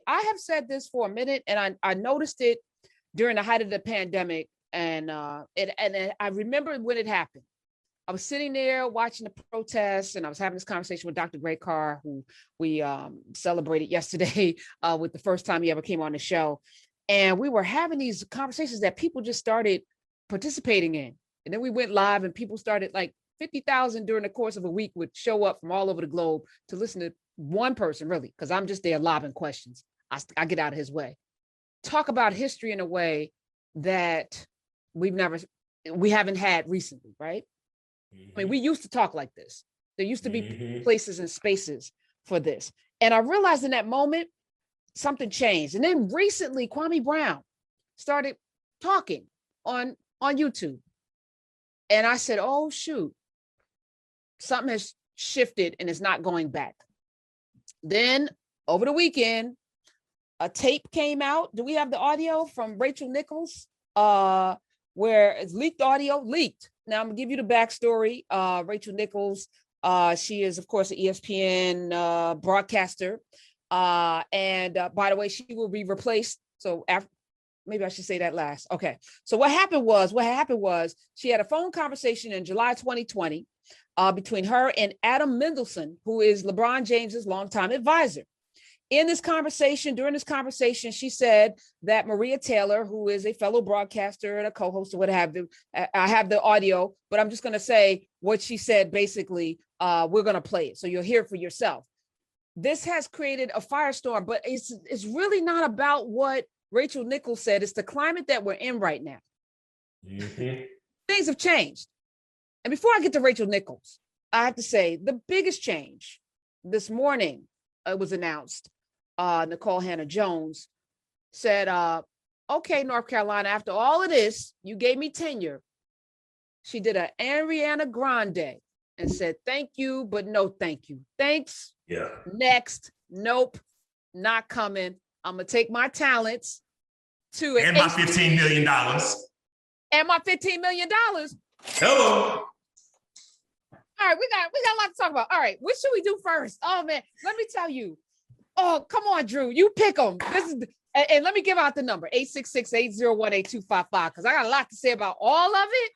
I have said this for a minute, and I noticed it during the height of the pandemic, and I remember when it happened. I was sitting there watching the protests, and I was having this conversation with Dr. Gray Carr, who we celebrated yesterday with the first time he ever came on the show. And we were having these conversations that people just started participating in. And then we went live, and people started, like 50,000 during the course of a week would show up from all over the globe to listen to one person, really, because I'm just there lobbing questions. I get out of his way. Talk about history in a way that we haven't had recently, right? I mean, we used to talk like this. There used to be places and spaces for this. And I realized in that moment, something changed. And then recently, Kwame Brown started talking on YouTube. And I said, oh, shoot, something has shifted and it's not going back. Then over the weekend, a tape came out. Do we have the audio from Rachel Nichols? Where it's leaked audio, leaked. Now I'm gonna give you the backstory. Rachel Nichols, she is of course an ESPN broadcaster. And by the way, she will be replaced. So after, maybe I should say that last. Okay. So what happened was she had a phone conversation in July 2020 between her and Adam Mendelsohn, who is LeBron James's longtime advisor. During this conversation, she said that Maria Taylor, who is a fellow broadcaster and a co-host or what have you, I have the audio, but I'm just going to say what she said. Basically, we're going to play it so you'll hear it for yourself. This has created a firestorm, but it's really not about what Rachel Nichols said. It's the climate that we're in right now. Things have changed. And before I get to Rachel Nichols, I have to say the biggest change this morning, it was announced. Nikole Hannah-Jones said, okay, North Carolina, after all of this, you gave me tenure. She did an Ariana Grande and said, thank you, but no thank you. Thanks. Yeah. Next. Nope. Not coming. I'm going to take my talents to and my $15 million. And my $15 million. Hello. All right, we got a lot to talk about. All right, what should we do first? Oh man, let me tell you. Oh, come on, Drew. You pick them. And let me give out the number, 866-801-8255, because I got a lot to say about all of it,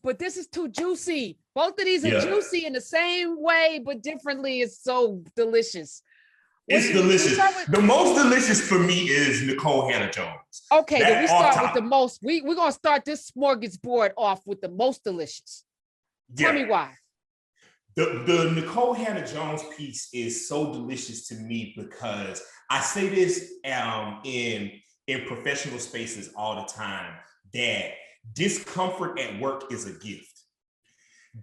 but this is too juicy. Both of these are juicy in the same way, but differently. It's so delicious. It's delicious. The most delicious for me is Nikole Hannah-Jones. Okay, then we start with the most. We're going to start this smorgasbord off with the most delicious. Tell me why. The Nikole Hannah-Jones piece is so delicious to me because I say this in professional spaces all the time, that discomfort at work is a gift.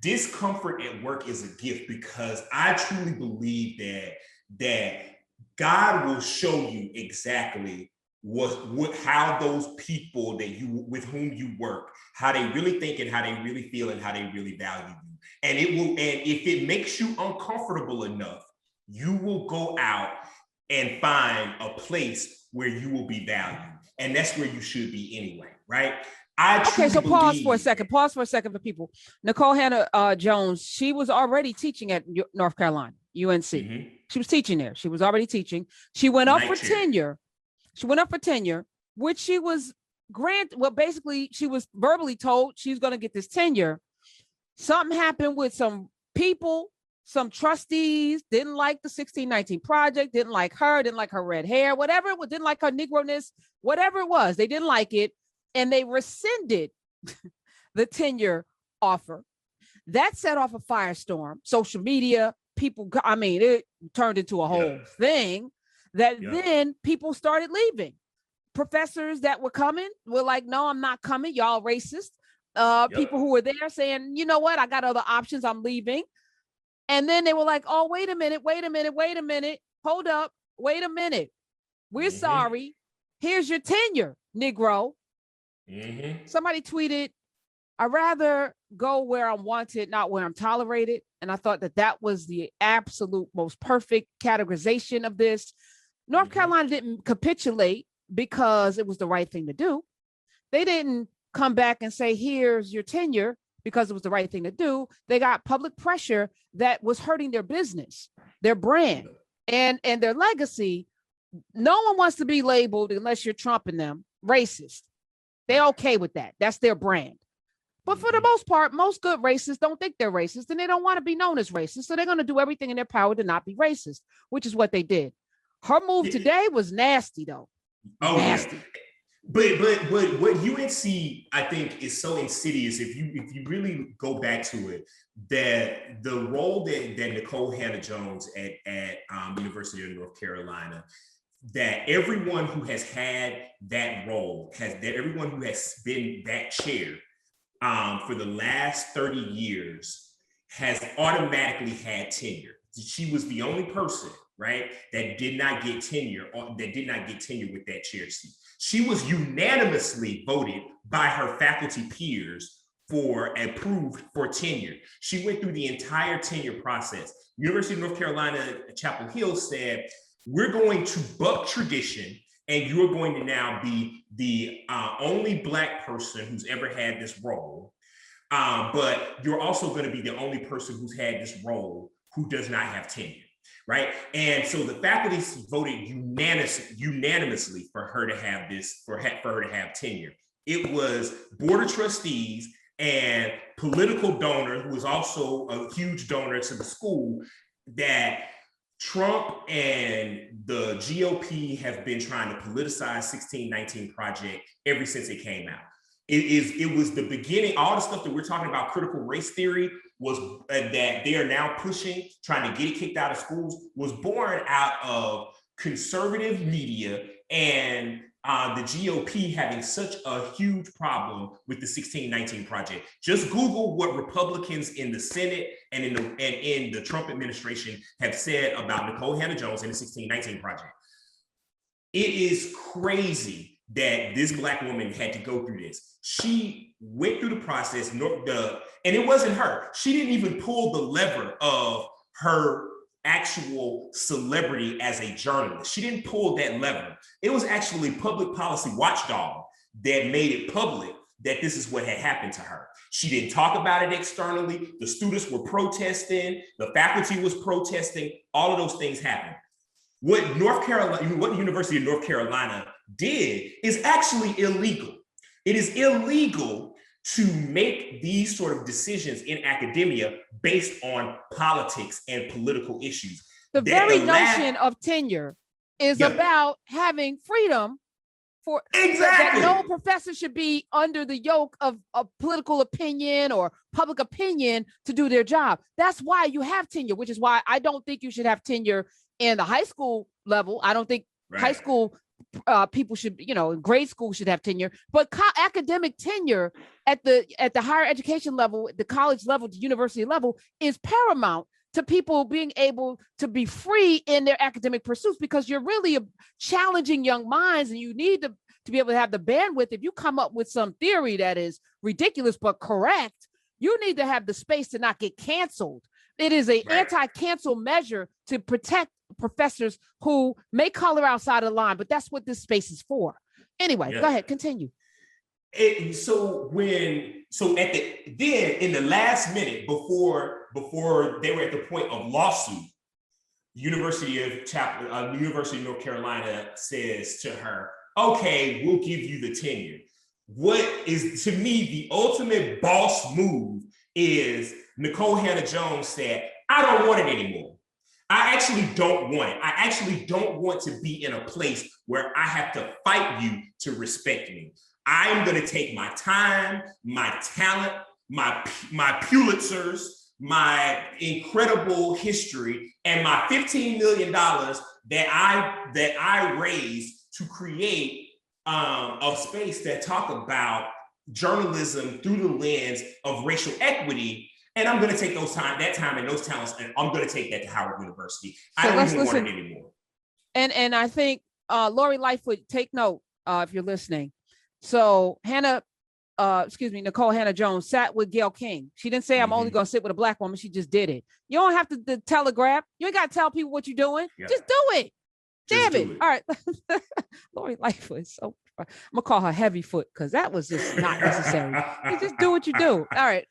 Discomfort at work is a gift because I truly believe that God will show you exactly how those people with whom you work, how they really think and how they really feel and how they really value you. And if it makes you uncomfortable enough, you will go out and find a place where you will be valued. And that's where you should be anyway, right? So pause for a second for people. Nikole Hannah-Jones, she was already teaching at North Carolina, UNC. Mm-hmm. She was teaching there. She was already teaching. She went up for tenure. She went up for tenure, which she was granted. Well, basically, she was verbally told she's going to get this tenure. Something happened with some people, some trustees didn't like the 1619 project, didn't like her red hair, whatever it was, didn't like her Negro-ness, whatever it was, they didn't like it. And they rescinded the tenure offer. That set off a firestorm. Social media, it turned into a whole thing that then people started leaving. Professors that were coming were like, no, I'm not coming. Y'all racist. People who were there saying, you know what, I got other options, I'm leaving. And then they were like, oh, wait a minute, hold up, wait a minute, we're sorry, here's your tenure, Negro. Somebody tweeted, I'd rather go where I'm wanted, not where I'm tolerated. And I thought that was the absolute most perfect categorization of this. North Carolina didn't capitulate because it was the right thing to do. They didn't come back and say, here's your tenure because it was the right thing to do. They got public pressure that was hurting their business, their brand, and their legacy. no one wants to be labeled, unless you're trumping them, racist. They're okay with that. That's their brand. But for the most part, most good racists don't think they're racist, and they don't want to be known as racist. So they're going to do everything in their power to not be racist, which is what they did. Her move today was nasty, though. Oh, nasty. Yeah. But what UNC I think is so insidious, if you really go back to it, that the role that Nikole Hannah-Jones at University of North Carolina, that everyone who has had that role everyone who has been that chair for the last 30 years has automatically had tenure. She was the only person, right, that did not get tenure with that chair seat. She was unanimously voted by her faculty peers approved for tenure. She went through the entire tenure process. University of North Carolina, Chapel Hill said, we're going to buck tradition, and you're going to now be the only Black person who's ever had this role. But you're also going to be the only person who's had this role who does not have tenure. Right. And so the faculty voted unanimously for her to have tenure. It was board of trustees and political donor, who was also a huge donor to the school, that Trump and the GOP have been trying to politicize 1619 Project ever since it came out. It was the beginning. All the stuff that we're talking about, critical race theory, was that they are now pushing, trying to get it kicked out of schools, was born out of conservative media and the GOP having such a huge problem with the 1619 Project. Just Google what Republicans in the Senate and in the Trump administration have said about Nikole Hannah-Jones and the 1619 Project. It is crazy that this Black woman had to go through this. She went through the process, and it wasn't her. She didn't even pull the lever of her actual celebrity as a journalist. She didn't pull that lever. It was actually Public Policy Watchdog that made it public that this is what had happened to her. She didn't talk about it externally. The students were protesting. The faculty was protesting. All of those things happened. What University of North Carolina did is actually illegal. It is illegal to make these sort of decisions in academia based on politics and political issues. The very notion of tenure is about having freedom for that no professor should be under the yoke of political opinion or public opinion to do their job. That's why you have tenure, which is why I don't think you should have tenure in the high school level. I don't think high school people should, in grade school should have tenure, but academic tenure at the higher education level, the college level, the university level, is paramount to people being able to be free in their academic pursuits, because you're really challenging young minds, and you need to be able to have the bandwidth. If you come up with some theory that is ridiculous but correct, you need to have the space to not get canceled. It is an anti-cancel measure to protect professors who may color outside of the line, but that's what this space is for. Anyway, go ahead, continue. In the last minute before they were at the point of lawsuit, University of North Carolina says to her, "Okay, we'll give you the tenure." What is, to me, the ultimate boss move is Nikole Hannah-Jones said, "I don't want it anymore. I actually don't want it. I actually don't want to be in a place where I have to fight you to respect me. I'm going to take my time, my talent, my Pulitzers, my incredible history, and my $15 million that I raised to create a space that talk about journalism through the lens of racial equity. And I'm going to take that time and those talents, and I'm going to take that to Howard University. I don't even want it anymore." And I think Lori Lightfoot, take note if you're listening. So Nikole Hannah-Jones sat with Gayle King. She didn't say, "I'm only going to sit with a Black woman." She just did it. You don't have to telegraph. You ain't got to tell people what you're doing. Yeah. Just do it. Damn it. All right. Lori Lightfoot is so, I'm gonna call her Heavyfoot, because that was just not necessary. You just do what you do. All right.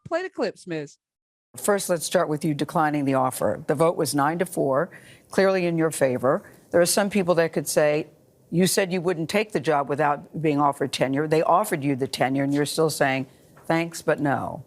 Play the clips, Ms. First, let's start with you declining the offer. The vote was 9-4, clearly in your favor. There are some people that could say, you said you wouldn't take the job without being offered tenure. They offered you the tenure, and you're still saying, thanks, but no.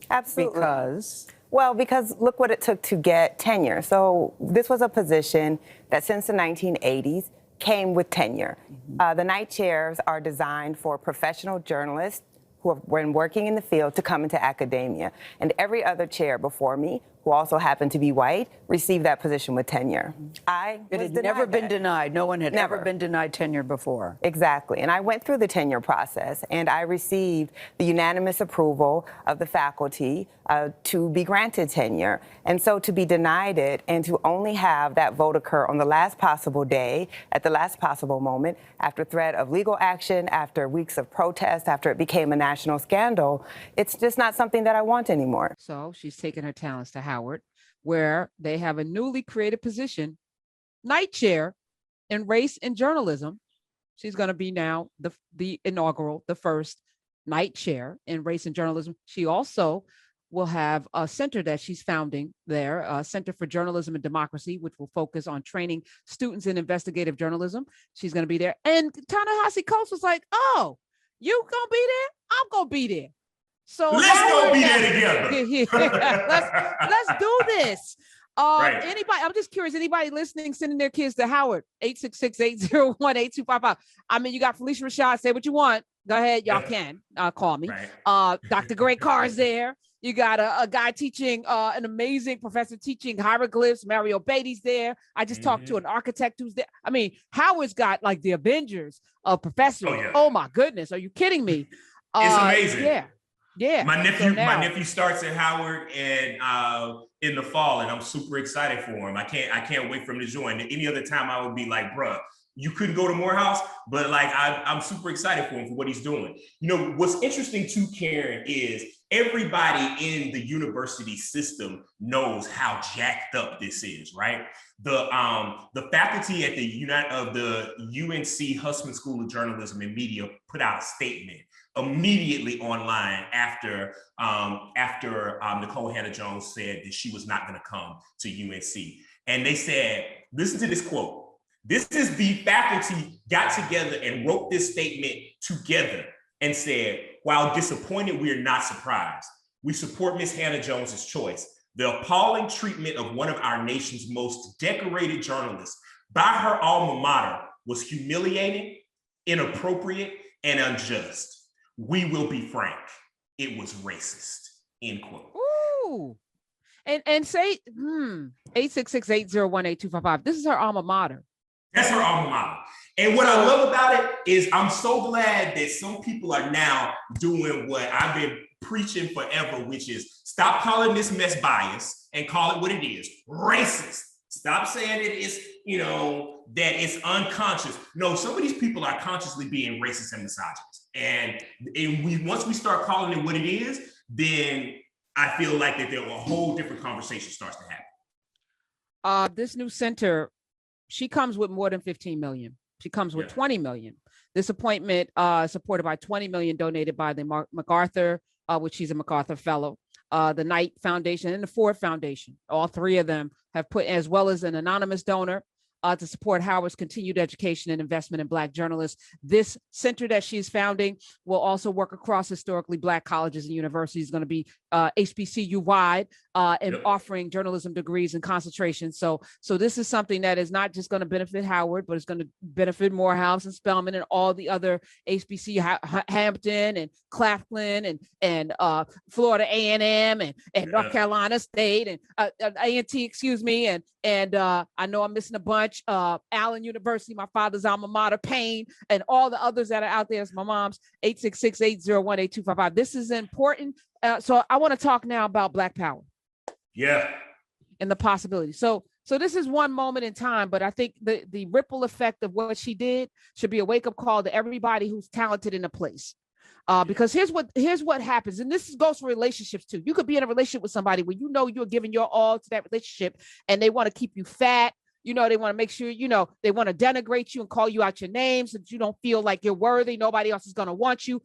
Absolutely. Because? Well, because look what it took to get tenure. So this was a position that since the 1980s came with tenure. The night chairs are designed for professional journalists who have been working in the field to come into academia. And every other chair before me, who also happened to be white, received that position with tenure. It had never been denied. No one had ever been denied tenure before. Exactly. And I went through the tenure process, and I received the unanimous approval of the faculty to be granted tenure. And so to be denied it and to only have that vote occur on the last possible day, at the last possible moment, after threat of legal action, after weeks of protest, after it became a national scandal, it's just not something that I want anymore. So she's taken her talents to Howard, where they have a newly created position, night chair in race and journalism. She's going to be now the inaugural, the first night chair in race and journalism. She also will have a center that she's founding there, a Center for Journalism and Democracy, which will focus on training students in investigative journalism. She's going to be there. And Ta-Nehisi Coates was like, oh, you going to be there? I'm going to be there. So let's go be there together. let's do this. Right. Anybody, I'm just curious, anybody listening, sending their kids to Howard, 866-801-8255. I mean, you got Felicia Rashad, say what you want. Go ahead, y'all can call me. Right. Dr. Greg Carr's there. You got a guy teaching, an amazing professor teaching hieroglyphs. Mario Beatty's there. I just talked to an architect who's there. I mean, Howard's got like the Avengers of professors. Oh my goodness. Are you kidding me? It's amazing. Yeah. My nephew starts at Howard and in the fall, and I'm super excited for him. I can't wait for him to join. Any other time I would be like, bruh, you couldn't go to Morehouse, but like I'm super excited for him for what he's doing. You know, what's interesting too, Karen, is everybody in the university system knows how jacked up this is, right? The faculty at the UNC Hussman School of Journalism and Media put out a statement immediately online after Nikole Hannah-Jones said that she was not going to come to UNC. And they said, listen to this quote. This is the faculty got together and wrote this statement together and said, while disappointed, we are not surprised. We support Ms. Hannah-Jones's choice. The appalling treatment of one of our nation's most decorated journalists by her alma mater was humiliating, inappropriate, and unjust. We will be frank, it was racist, end quote. Ooh. And say, 866-801-8255. This is her alma mater. That's her alma mater. And what I love about it is I'm so glad that some people are now doing what I've been preaching forever, which is stop calling this mess bias and call it what it is, racist. Stop saying it is, that it's unconscious. No, some of these people are consciously being racist and misogynist. And once we start calling it what it is, then I feel like that a whole different conversation starts to happen. This new center, she comes with more than 15 million. She comes with 20 million. This appointment supported by 20 million donated by the MacArthur, which she's a MacArthur Fellow, the Knight Foundation and the Ford Foundation. All three of them have put, as well as an anonymous donor, to support Howard's continued education and investment in Black journalists. This center that she's founding will also work across historically Black colleges and universities. It's going to be HBCU wide and offering journalism degrees and concentrations. So this is something that is not just going to benefit Howard, but it's going to benefit Morehouse and Spelman and all the other HBCU, Hampton and Claflin and Florida A&M and North Carolina State and A&T, excuse me. And I know I'm missing a bunch. Allen University, my father's alma mater, Payne, and all the others that are out there. It's my mom's, 866-801-8255. This is important. So I want to talk now about Black power. Yeah. And the possibility. So this is one moment in time, but I think the ripple effect of what she did should be a wake-up call to everybody who's talented in a place. Because here's what happens, and this goes for relationships too. You could be in a relationship with somebody where you're giving your all to that relationship, and they want to keep you fat. They want to make sure, they want to denigrate you and call you out your name so that you don't feel like you're worthy. Nobody else is going to want you.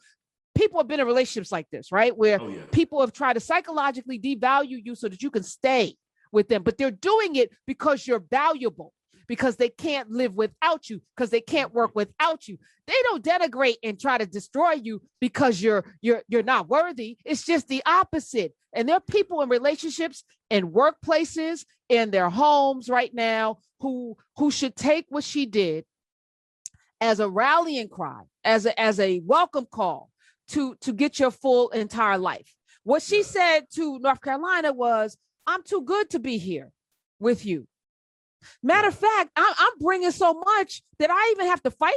People have been in relationships like this, right? Where people have tried to psychologically devalue you so that you can stay with them, but they're doing it because you're valuable, because they can't live without you, because they can't work without you. They don't denigrate and try to destroy you because you're not worthy. It's just the opposite. And there are people in relationships, in workplaces, in their homes right now who should take what she did as a rallying cry, as a welcome call to get your full entire life. What she said to North Carolina was, I'm too good to be here with you. Matter of fact, I'm bringing so much that I even have to fight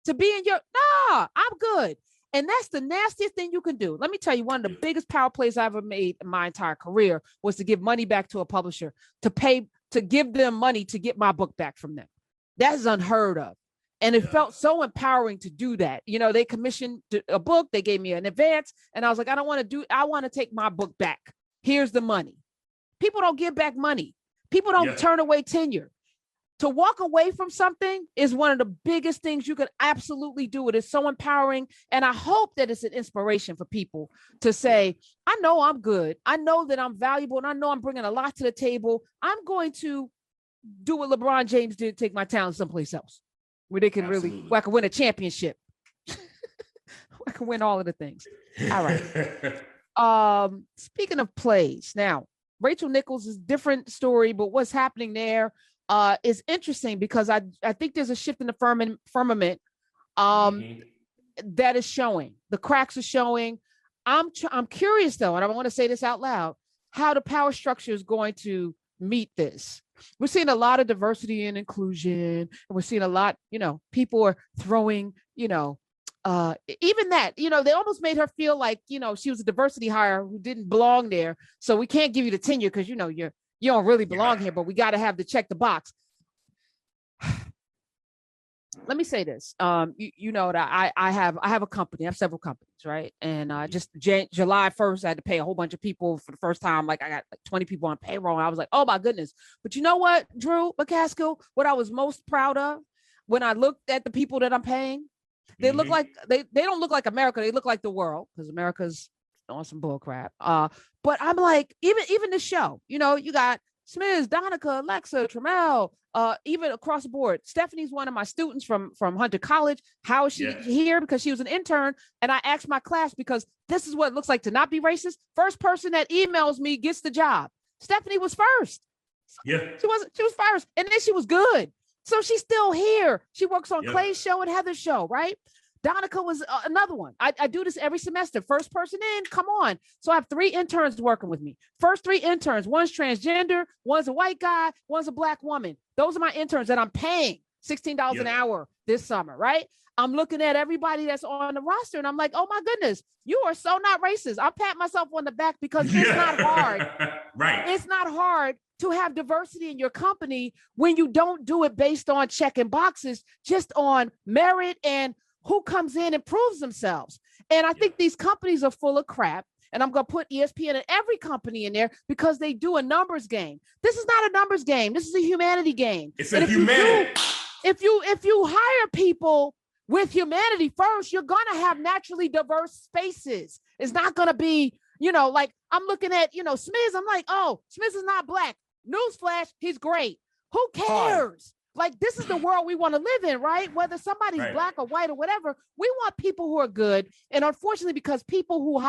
to be in your, nah, I'm good. And that's the nastiest thing you can do. Let me tell you, one of the biggest power plays I ever made in my entire career was to give money back to a publisher, to give them money to get my book back from them. That is unheard of. And it felt so empowering to do that. You know, they commissioned a book, they gave me an advance, and I was like, I want to take my book back. Here's the money. People don't give back money. People don't turn away tenure. To walk away from something is one of the biggest things you can absolutely do. It is so empowering. And I hope that it's an inspiration for people to say, I know I'm good. I know that I'm valuable. And I know I'm bringing a lot to the table. I'm going to do what LeBron James did, take my talent someplace else where they can really, where I can win a championship. I can win all of the things. All right. Speaking of plays, now, Rachel Nichols is a different story, but what's happening there is interesting because I think there's a shift in the firmament that is showing. The cracks are showing. I'm curious though, and I want to say this out loud, how the power structure is going to meet this. We're seeing a lot of diversity and inclusion, and we're seeing a lot, people are throwing, even that, they almost made her feel like, she was a diversity hire who didn't belong there. So we can't give you the tenure because, you don't really belong here, but we got to have to check the box. Let me say this. You know that I have a company. I have several companies, right? And just July 1st, I had to pay a whole bunch of people for the first time. Like I got like 20 people on payroll. And I was like, oh my goodness. But you know what, Drew McCaskill, what I was most proud of when I looked at the people that I'm paying, they look like they don't look like America. They look like the world because America's on some bull crap. But I'm like, even the show, you got Smiz, Donica, Alexa, Tramel, even across the board. Stephanie's one of my students from Hunter College. How is she here? Because she was an intern. And I asked my class, because this is what it looks like to not be racist. First person that emails me gets the job. Stephanie was first. Yeah. She was first. And then she was good. So she's still here. She works on Clay's show and Heather's show, right? Donica was another one. I do this every semester. First person in, come on. So I have 3 interns working with me. First 3 interns. One's transgender, one's a white guy, one's a black woman. Those are my interns that I'm paying $16 an hour this summer, right? I'm looking at everybody that's on the roster and I'm like, oh my goodness, you are so not racist. I'll pat myself on the back because it's not hard. Right. It's not hard to have diversity in your company when you don't do it based on checking boxes, just on merit and who comes in and proves themselves. And I think these companies are full of crap. And I'm going to put ESPN and every company in there because they do a numbers game. This is not a numbers game. This is a humanity game. It's a humanity. If you hire people with humanity first, you're going to have naturally diverse spaces. It's not going to be, like I'm looking at, Smiz. I'm like, oh, Smiz is not black. Newsflash, he's great. Who cares? Like, this is the world we want to live in, right? Whether somebody's black or white or whatever, we want people who are good. And unfortunately, because people who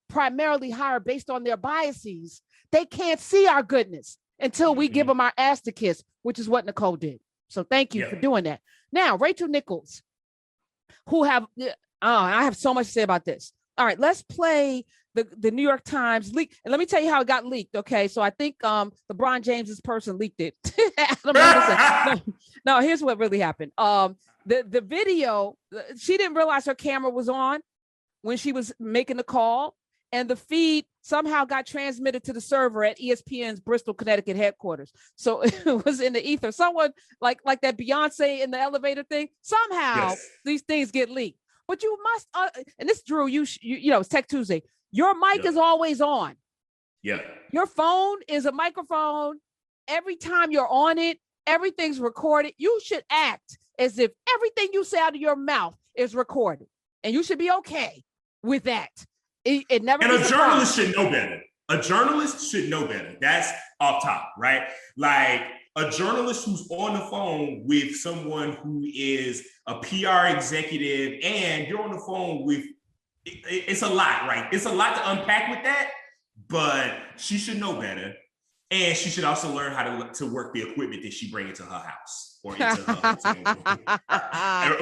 primarily hire based on their biases, they can't see our goodness until we give them our ass to kiss, which is what Nikole did. So thank you for doing that. Now, Rachel Nichols, I have so much to say about this. All right, let's play the New York Times leak. And let me tell you how it got leaked. Okay, so I think LeBron James's person leaked it. No, here's what really happened. The video, she didn't realize her camera was on when she was making the call, and the feed somehow got transmitted to the server at ESPN's Bristol, Connecticut headquarters. So it was in the ether. Someone like that Beyonce in the elevator thing. Somehow these things get leaked. But you must, and this, Drew, it's Tech Tuesday. Your mic is always on. Yeah. Your phone is a microphone. Every time you're on it, everything's recorded. You should act as if everything you say out of your mouth is recorded. And you should be okay with that. It never. And a journalist should know better. A journalist should know better. That's off top, right? Like, a journalist who's on the phone with someone who is a PR executive, and you're on the phone with, it's a lot, right? It's a lot to unpack with that, but she should know better. And she should also learn how to work the equipment that she brings into her house or into her hotel.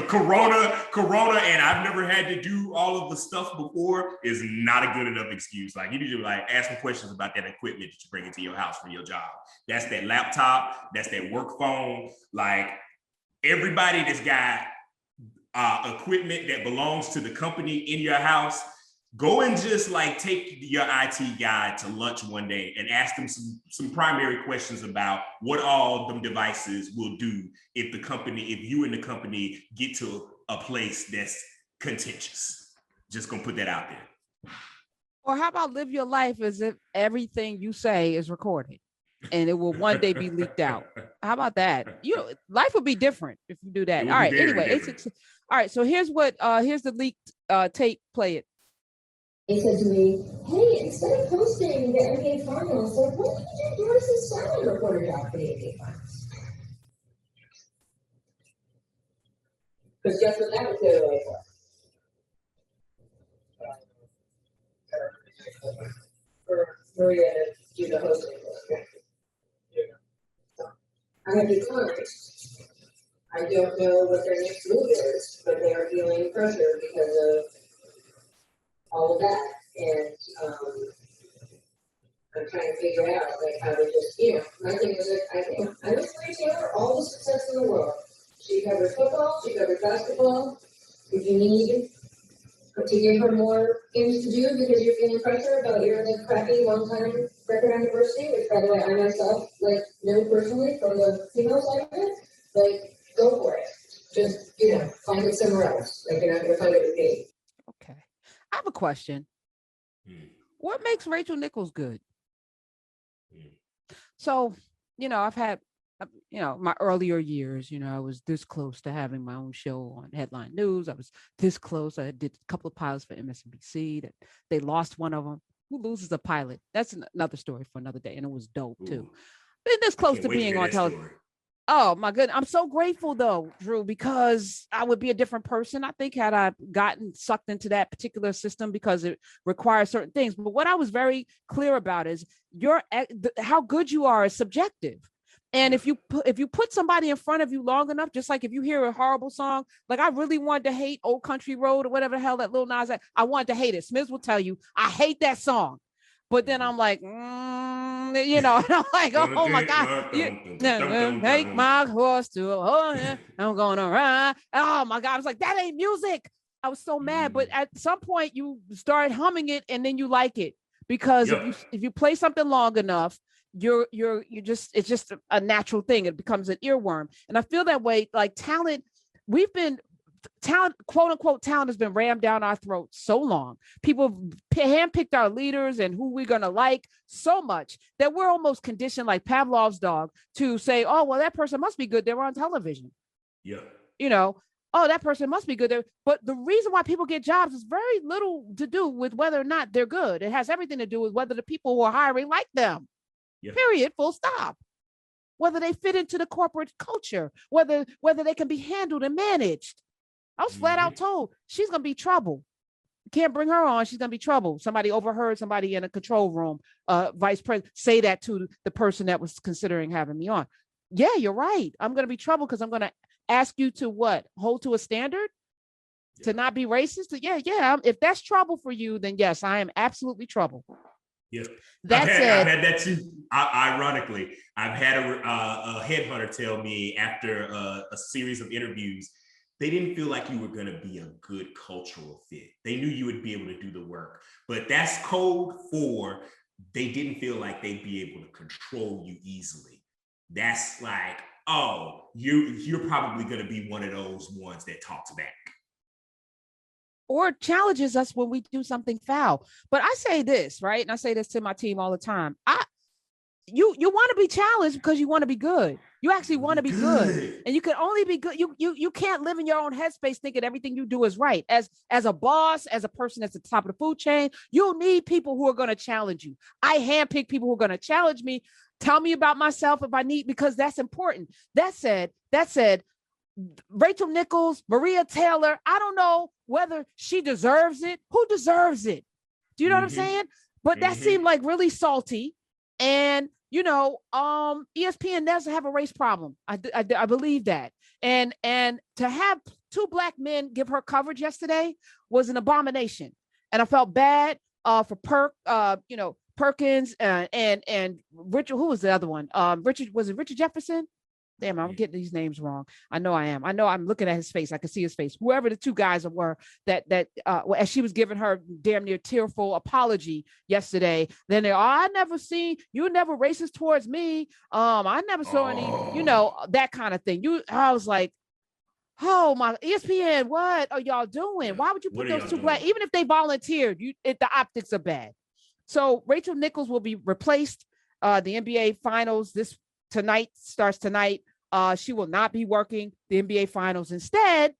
Corona, and I've never had to do all of the stuff before is not a good enough excuse. Like, you need to ask some questions about that equipment that you bring into your house for your job. That's that laptop, that's that work phone. Like, everybody that's got equipment that belongs to the company in your house, go and just take your IT guy to lunch one day and ask them some primary questions about what all them devices will do if you and the company get to a place that's contentious. Just gonna put that out there. Or how about live your life as if everything you say is recorded and it will one day be leaked out? How about that? Life would be different if you do that. All right. Anyway, all right. So here's the leaked tape. Play it. He said to me, hey, instead of posting the NBA finals, what did you do as a silent reporter job for the NBA finals? Because guess what that was the way for Maria to do the hosting. I have declined. I don't know what their next move is, but they are feeling pressure because of all of that, and I'm trying to figure out how to just, my thing is I wish Rachel all the success in the world. She covers football, she covers basketball. If you need to give her more things to do because you're feeling pressure about your crappy one-time record anniversary, which by the way I myself know personally from the female side of it, go for it. Just find it somewhere else. You're not gonna find it with me. Okay. I have a question. What makes Rachel Nichols good? So, I've had, my earlier years, I was this close to having my own show on Headline News. I was this close. I did a couple of pilots for MSNBC. That they lost one of them. Who loses a pilot? That's another story for another day. And it was dope too. Been this close to being on television. Oh my goodness. I'm so grateful though, Drew, because I would be a different person, I think, had I gotten sucked into that particular system because it requires certain things. But what I was very clear about is how good you are is subjective. And if you put somebody in front of you long enough, just like if you hear a horrible song, I really wanted to hate Old Country Road or whatever the hell that Lil Nas, I wanted to hate it. Smith will tell you, I hate that song. But then I'm like, and I'm like, oh my God, take my horse to, I'm going to ride. Oh my God, I was like, that ain't music. I was so mad. But at some point you start humming it and then you like it because if you play something long enough, it's just a natural thing. It becomes an earworm. And I feel that way, talent, quote unquote talent has been rammed down our throats so long. People handpicked our leaders and who we're going to like so much that we're almost conditioned like Pavlov's dog to say, oh, well, that person must be good. They were on television. Yeah. Oh, that person must be good there. But the reason why people get jobs is very little to do with whether or not they're good. It has everything to do with whether the people who are hiring like them. Yeah. Period. Full stop. Whether they fit into the corporate culture, whether they can be handled and managed. I was flat out told she's going to be trouble. You can't bring her on. She's going to be trouble. Somebody overheard somebody in a control room, vice president, say that to the person that was considering having me on. Yeah, you're right. I'm going to be trouble because I'm going to ask you to what? Hold to a standard? Yeah. To not be racist? Yeah. If that's trouble for you, then yes, I am absolutely trouble. Yeah. I've had that too. Ironically, I've had a headhunter tell me after a series of interviews, they didn't feel like you were going to be a good cultural fit. They knew you would be able to do the work, but that's code for they didn't feel like they'd be able to control you easily. That's like, oh, you're probably going to be one of those ones that talks back. Or challenges us when we do something foul. But I say this, right? And I say this to my team all the time. You want to be challenged because you want to be good. You actually want to be good. And you can only be good. You can't live in your own headspace thinking everything you do is right. As a boss, as a person that's at the top of the food chain, you'll need people who are going to challenge you. I handpick people who are going to challenge me. I Tell me about myself if I need, because that's important. That said, Rachel Nichols, Maria Taylor, I don't know whether she deserves it. Who deserves it? Do you know what I'm saying? But that seemed like really salty. And, ESPN doesn't have a race problem. I believe that. And to have two Black men give her coverage yesterday was an abomination. And I felt bad for Perkins and Richard. Who was the other one? Richard Jefferson? Damn, I'm getting these names wrong. I know I am. I know I'm looking at his face. I can see his face. Whoever the two guys were that as she was giving her damn near tearful apology yesterday, then I never seen you, never racist towards me. I never saw any, that kind of thing. I was like, oh my, ESPN, what are y'all doing? Why would you put those two Black, even if they volunteered, the optics are bad. So Rachel Nichols will be replaced. The NBA finals starts tonight. She will not be working the NBA finals. Instead,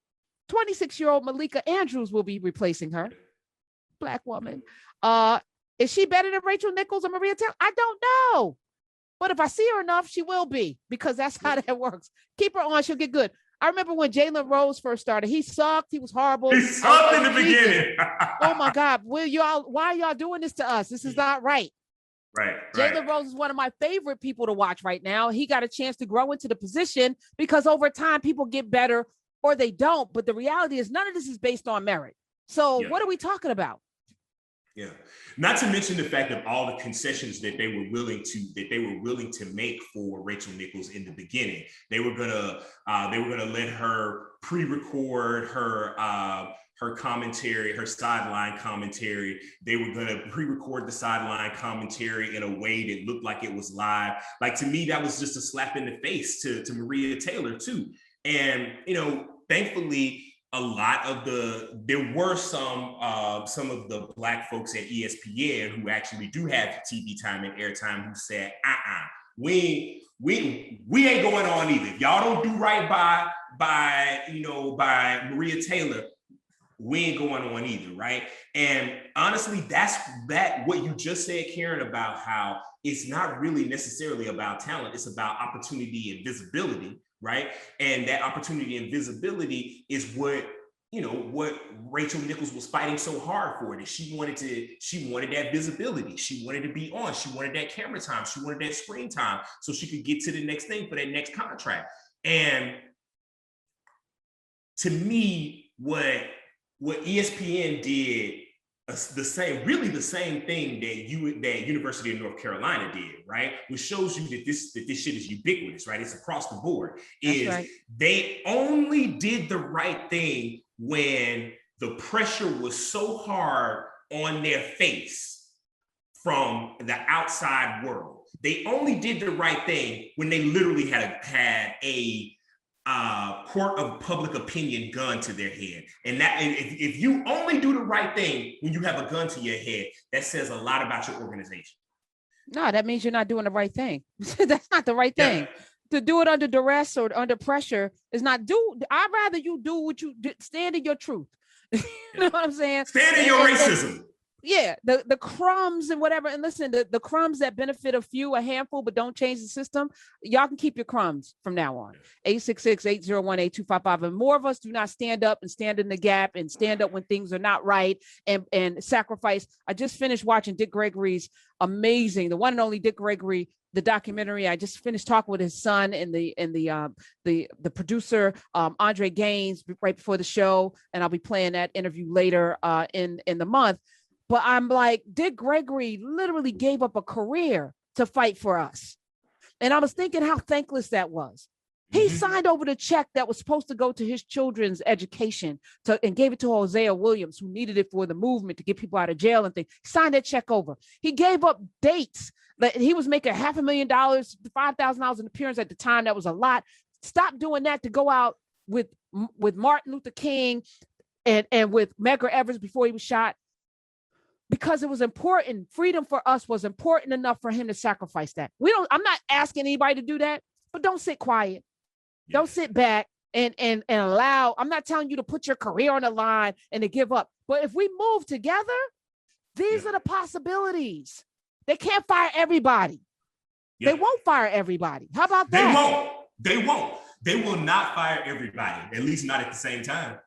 26-year-old Malika Andrews will be replacing her. Black woman. Is she better than Rachel Nichols or Maria Taylor? I don't know. But if I see her enough, she will be, because that's how that works. Keep her on, she'll get good. I remember when Jalen Rose first started. He sucked. He was horrible. He sucked in the beginning. Oh my God. Why are y'all doing this to us? This is not right. Right. Jalen Rose is one of my favorite people to watch right now. He got a chance to grow into the position because over time people get better or they don't. But the reality is none of this is based on merit. So what are we talking about? Yeah. Not to mention the fact of all the concessions that they were willing to make for Rachel Nichols in the beginning. They were gonna let her pre-record her commentary, her sideline commentary. They were going to pre-record the sideline commentary in a way that looked like it was live. Like, to me, that was just a slap in the face to Maria Taylor too. And, thankfully, there were some of the Black folks at ESPN who actually do have TV time and airtime who said, we ain't going on either. Y'all don't do right by Maria Taylor. We ain't going on either, right? And honestly, that's what you just said, Karen, about how it's not really necessarily about talent. It's about opportunity and visibility, right? And that opportunity and visibility is what Rachel Nichols was fighting so hard for. That she wanted that visibility. She wanted to be on. She wanted that camera time. She wanted that screen time so she could get to the next thing for that next contract. And to me, what ESPN did, the same thing that University of North Carolina did, right? Which shows you that this shit is ubiquitous, right? It's across the board. They only did the right thing when the pressure was so hard on their face from the outside world. They only did the right thing when they literally had a court of public opinion gun to their head. And if you only do the right thing when you have a gun to your head, that says a lot about your organization. No, that means you're not doing the right thing. That's not the right thing. To do it under duress or under pressure is not I'd rather you do what you stand in your truth. You know what I'm saying? Stand in your racism. Yeah, the crumbs and whatever. And listen, the crumbs that benefit a handful, but don't change the system. Y'all can keep your crumbs from now on. 866-801-8255. And more of us do not stand up and stand in the gap and stand up when things are not right and sacrifice. I just finished watching Dick Gregory's amazing, the one and only Dick Gregory, the documentary. I just finished talking with his son and the producer, Andre Gaines, right before the show. And I'll be playing that interview later in the month. But I'm like, Dick Gregory literally gave up a career to fight for us. And I was thinking how thankless that was. He signed over the check that was supposed to go to his children's education and gave it to Hosea Williams, who needed it for the movement to get people out of jail and things. He signed that check over. He gave up dates that he was making $500,000, $5,000 an appearance at the time. That was a lot. Stop doing that to go out with Martin Luther King and with Medgar Evers before he was shot. Because it was important. Freedom for us was important enough for him to sacrifice that. I'm not asking anybody to do that, but don't sit quiet. Yeah. Don't sit back and allow. I'm not telling you to put your career on the line and to give up. But if we move together, these are the possibilities. They can't fire everybody. They won't fire everybody. How about They that? won't. They won't. They will not fire everybody, at least not at the same time.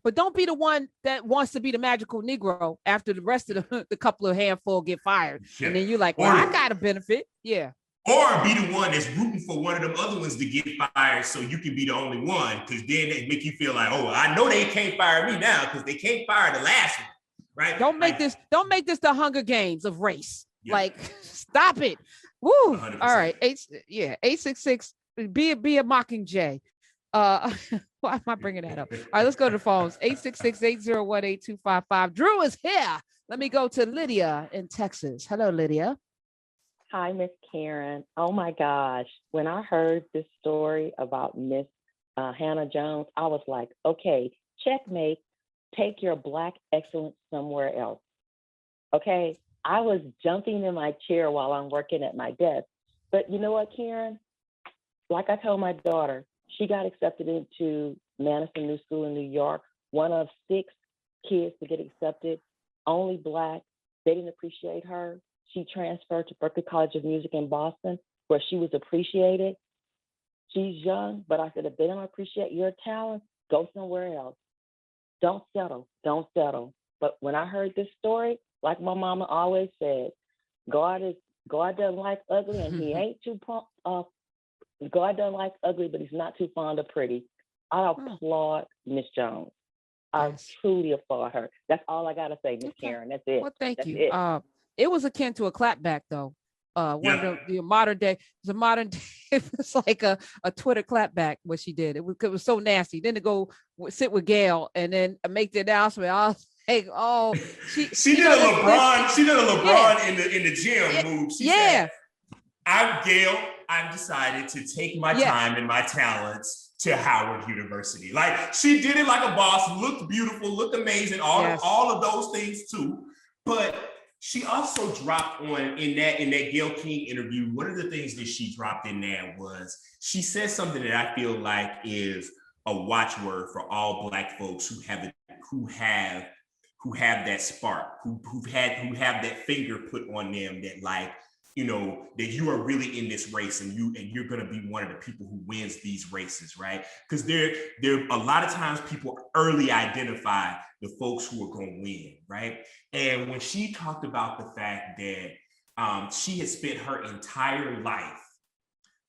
But don't be the one that wants to be the magical Negro after the rest of the couple of handful get fired. Yeah. And then you're like, well, I got a benefit. Yeah. Or be the one that's rooting for one of them other ones to get fired so you can be the only one, because then they make you feel like, oh, I know they can't fire me now because they can't fire the last one, right? Don't make this the Hunger Games of race. Yeah. Like, stop it. Woo. 100%. All right. 866. Be a Mockingjay. Why am I bringing that up? All right, let's go to the phones. 866-801-8255. Drew is here. Let me go to Lydia in Texas. Hello, Lydia. Hi, Miss Karen. Oh my gosh. When I heard this story about Miss Hannah-Jones, I was like, okay, checkmate, take your Black excellence somewhere else. Okay. I was jumping in my chair while I'm working at my desk. But you know what, Karen? Like I told my daughter, she got accepted into Madison New School in New York, one of 6 kids to get accepted, only Black. They didn't appreciate her. She transferred to Berklee College of Music in Boston, where she was appreciated. She's young, but I said, if they don't appreciate your talent, go somewhere else. Don't settle. Don't settle. But when I heard this story, like my mama always said, God doesn't like ugly, and he ain't too God doesn't like ugly, but he's not too fond of pretty. I applaud Miss Jones. I truly applaud her. That's all I gotta say, Miss Karen. That's it. Well, thank That's you. It. It was akin to a clapback, though. One of the modern day. It's a modern day. It was like a Twitter clapback. What she did. It was so nasty. Then to go sit with Gail and then make the announcement. I was like, oh, she did a LeBron. She did a LeBron in the gym move. She said, I'm Gail. I've decided to take my time and my talents to Howard University. Like, she did it like a boss, looked beautiful, looked amazing, all of those things too. But she also dropped in that Gayle King interview, one of the things that she dropped in there was she said something that I feel like is a watchword for all Black folks who have that spark, who have that finger put on them, that like, you know, that you are really in this race and you're going to be one of the people who wins these races, right? Because there a lot of times people early identify the folks who are going to win, right? And when she talked about the fact that she had spent her entire life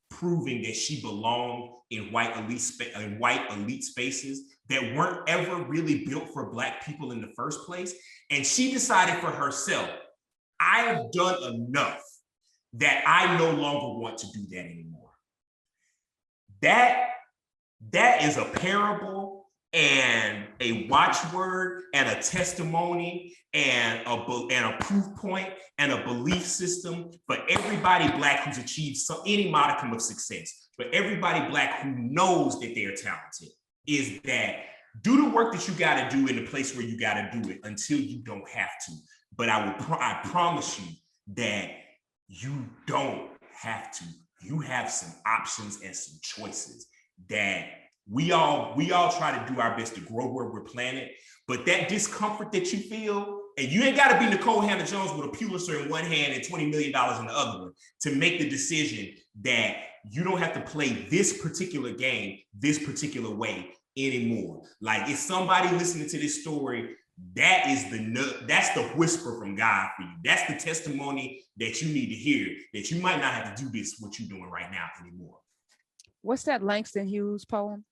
proving that she belonged in white elite spaces that weren't ever really built for Black people in the first place, and she decided for herself, I have done enough that I no longer want to do that anymore. That is a parable and a watchword and a testimony and a proof point and a belief system for everybody Black who's achieved any modicum of success, for everybody Black who knows that they're talented, is that do the work that you got to do in the place where you got to do it until you don't have to. But I promise you that you don't have to. You have some options and some choices that we all try to do our best to grow where we're planted. But that discomfort that you feel, and you ain't got to be Nikole Hannah-Jones with a Pulitzer in one hand and $20 million in the other one to make the decision that you don't have to play this particular game this particular way anymore. Like, if somebody listening to this story, that's the whisper from God for you. That's the testimony that you need to hear, that you might not have to do this, what you're doing right now anymore. What's that Langston Hughes poem?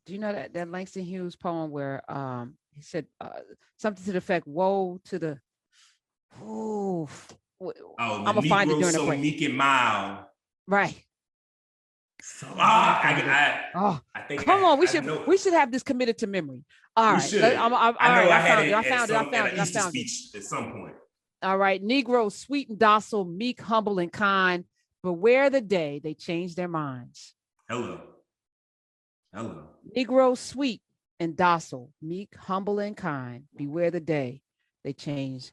Do you know that Langston Hughes poem where he said something to the effect, woe to the, I'm gonna find it during the break. Meek and mild. Right. So, I think come on, we should have this committed to memory. All right. I found it. Speech at some point. All right. Negro, sweet and docile, meek, humble, and kind. Beware the day they change their minds. Hello. Negro, sweet and docile, meek, humble, and kind. Beware the day they change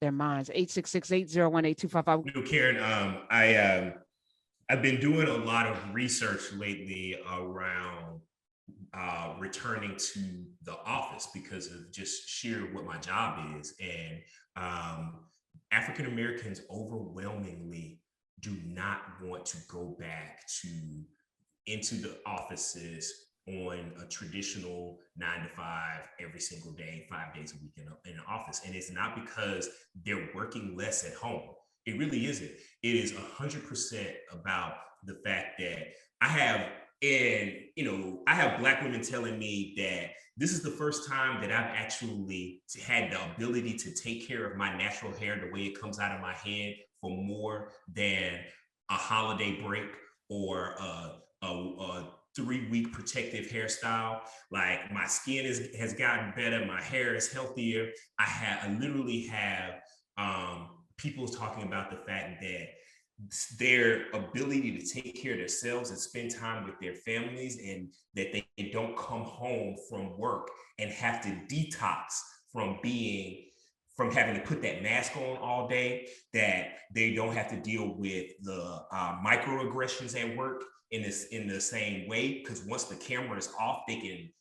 their minds. 866-801-8255. You know, Karen, I've been doing a lot of research lately around returning to the office because of just sheer what my job is. And African Americans overwhelmingly do not want to go back into the offices on a traditional 9 to 5 every single day, 5 days a week in an office. And it's not because they're working less at home. It really isn't. It is 100% about the fact that I have Black women telling me that this is the first time that I've actually had the ability to take care of my natural hair the way it comes out of my head for more than a holiday break or a 3-week protective hairstyle. Like, my skin has gotten better, my hair is healthier. I literally have people talking about the fact that their ability to take care of themselves and spend time with their families, and that they don't come home from work and have to detox from having to put that mask on all day, that they don't have to deal with the microaggressions at work in the same way, because once the camera is off, they can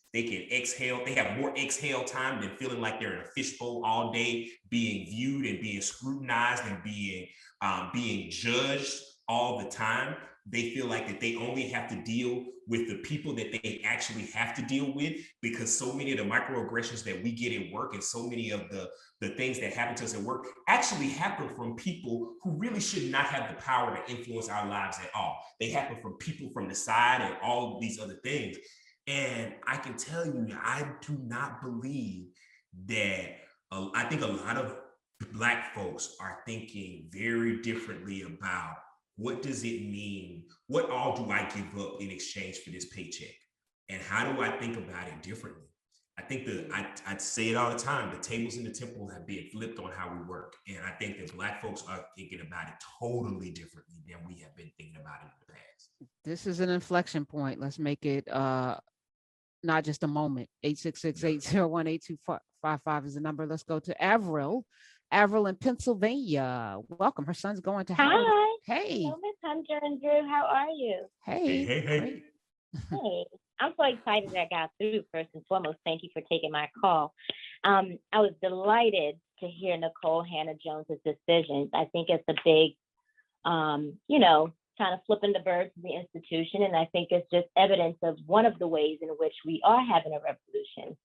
exhale. They have more exhale time than feeling like they're in a fishbowl all day, being viewed and being scrutinized and being judged all the time. They feel like that they only have to deal with the people that they actually have to deal with, because so many of the microaggressions that we get at work and so many of the things that happen to us at work actually happen from people who really should not have the power to influence our lives at all. They happen from people from the side and all of these other things. And I can tell you, I do not believe that, I think a lot of Black folks are thinking very differently about, what does it mean? What all do I give up in exchange for this paycheck? And how do I think about it differently? I think I say it all the time, the tables in the temple have been flipped on how we work. And I think that Black folks are thinking about it totally differently than we have been thinking about it in the past. This is an inflection point. Let's make it not just a moment. 866-801-8255 is the number. Let's go to Avril. Avril in Pennsylvania. Welcome. Her son's going to Howard. Hi. Hey. Hello, Miss Hunter and Drew. How are you? Hey. Hey. Hey. I'm so excited that I got through. First and foremost, thank you for taking my call. I was delighted to hear Nikole Hannah-Jones' decisions. I think it's a big, kind of flipping the birds of the institution. And I think it's just evidence of one of the ways in which we are having a revolution.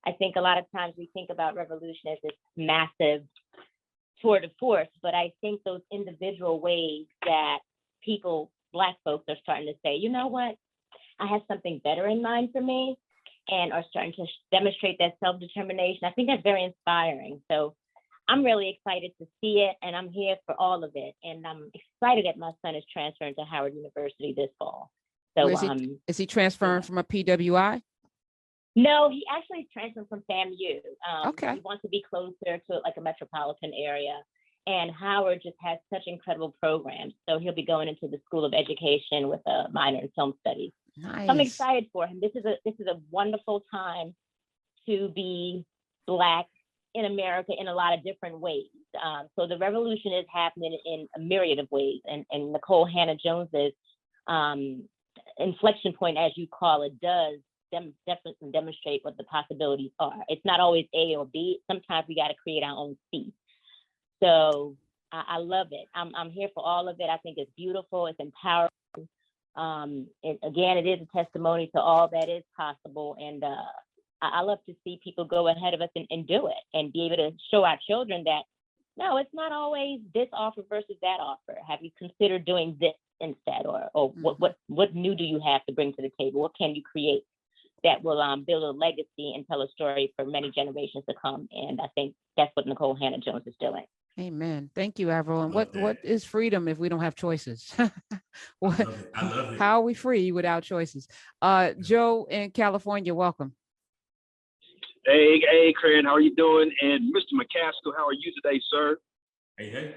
I think a lot of times we think about revolution as this massive tour de force, but I think those individual ways that people, Black folks, are starting to say, you know what, I have something better in mind for me, and are starting to demonstrate that self-determination. I think that's very inspiring. So I'm really excited to see it, and I'm here for all of it. And I'm excited that my son is transferring to Howard University this fall. So is he transferring from a PWI? No, he actually is transferring from FAMU. Okay. He wants to be closer to like a metropolitan area. And Howard just has such incredible programs. So he'll be going into the School of Education with a minor in film studies. Nice. So I'm excited for him. This is a wonderful time to be Black in America in a lot of different ways. So the revolution is happening in a myriad of ways. And Nikole Hannah-Jones's inflection point, as you call it, does definitely demonstrate what the possibilities are. It's not always A or B. Sometimes we got to create our own C. So I love it. I'm here for all of it. I think it's beautiful. It's empowering. It is a testimony to all that is possible. And I love to see people go ahead of us and do it, and be able to show our children that, no, it's not always this offer versus that offer. Have you considered doing this instead? Or what new do you have to bring to the table? What can you create that will build a legacy and tell a story for many generations to come? And I think that's what Nikole Hannah-Jones is doing. Amen. Thank you, Avril. And what is freedom if we don't have choices? I love it. How are we free without choices? Joe in California, welcome. Hey, Karen, how are you doing? And Mr. McCaskill, how are you today, sir? Hey.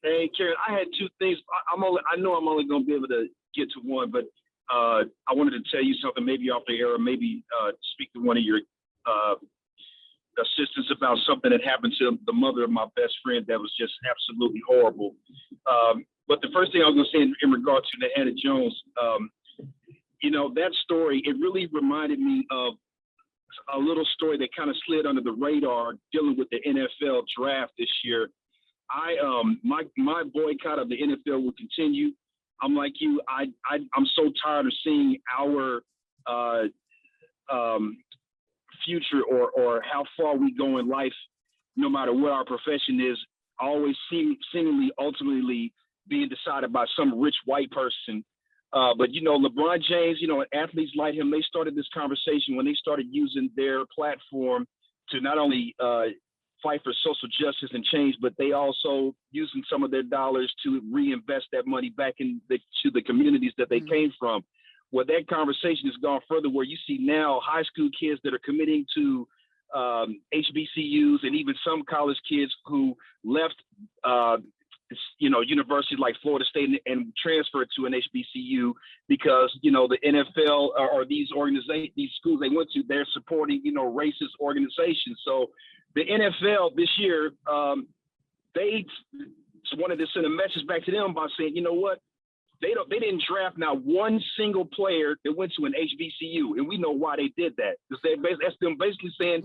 Hey, Karen, I had two things. I know I'm only going to be able to get to one, but I wanted to tell you something, maybe off the air, or maybe speak to one of your assistants about something that happened to the mother of my best friend that was just absolutely horrible. But the first thing I was going to say in regard to the Hannah-Jones, that story, it really reminded me of a little story that kind of slid under the radar dealing with the NFL draft this year. My boycott of the NFL will continue. I'm like you. I'm so tired of seeing our future or how far we go in life, no matter what our profession is, always seemingly ultimately being decided by some rich white person. But, LeBron James, athletes like him, they started this conversation when they started using their platform to not only fight for social justice and change, but they also using some of their dollars to reinvest that money back to the communities that they came from. Well, that conversation has gone further where you see now high school kids that are committing to HBCUs and even some college kids who left, universities like Florida State and transferred to an HBCU because, the NFL or these organizations, these schools they went to, they're supporting, racist organizations. So the NFL this year, they wanted to send a message back to them by saying, you know what? They didn't draft not one single player that went to an HBCU, and we know why they did that. That's them basically saying,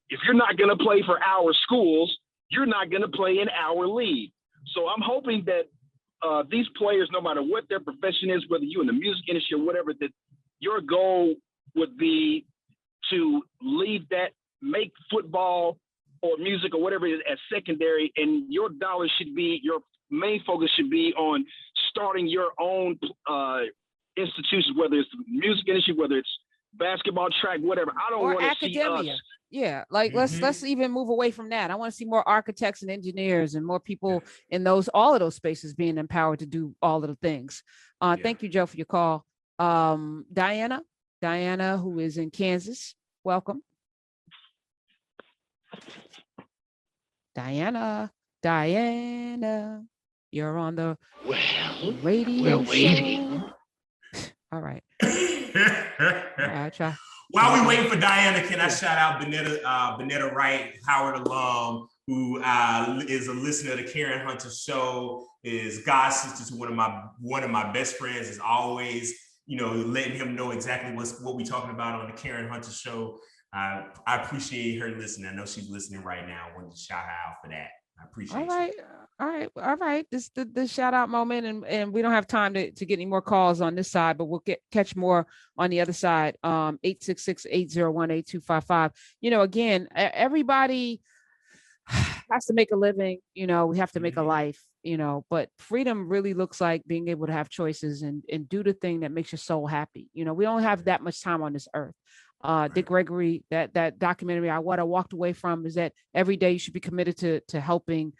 if you're not going to play for our schools, you're not going to play in our league. So I'm hoping that these players, no matter what their profession is, whether you're in the music industry or whatever, that your goal would be to leave that, make football or music or whatever it is as secondary, and your dollars should be, your main focus should be on starting your own institutions, whether it's the music industry, whether it's basketball, track, whatever. I don't want to see us. Yeah, like let's even move away from that. I want to see more architects and engineers and more people in all of those spaces being empowered to do all of the things. Thank you, Joe, for your call. Diana, who is in Kansas, welcome. Diana, you're on the radio. We're waiting. All right. While we waiting for Diana, can I shout out Bonetta Wright, Howard alum, who is a listener to Karen Hunter's show, is god sister to one of my best friends, is always, letting him know exactly what we're talking about on the Karen Hunter show. I appreciate her listening. I know she's listening right now. I wanted to shout her out for that. I appreciate it. All right. This the shout out moment, and we don't have time to get any more calls on this side, but we'll catch more on the other side. 866-801-8255. Again, everybody has to make a living. We have to make a life. But freedom really looks like being able to have choices and do the thing that makes your soul happy. We don't have that much time on this earth. Dick Gregory, that documentary, what I walked away from is that every day you should be committed to helping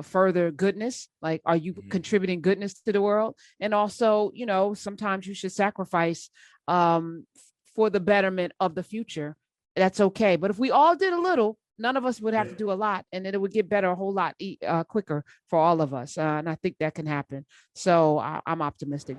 further goodness. Like, are you contributing goodness to the world? And also, sometimes you should sacrifice for the betterment of the future. That's okay. But if we all did a little, none of us would have to do a lot, and then it would get better a whole lot quicker for all of us. And I think that can happen. So I'm optimistic.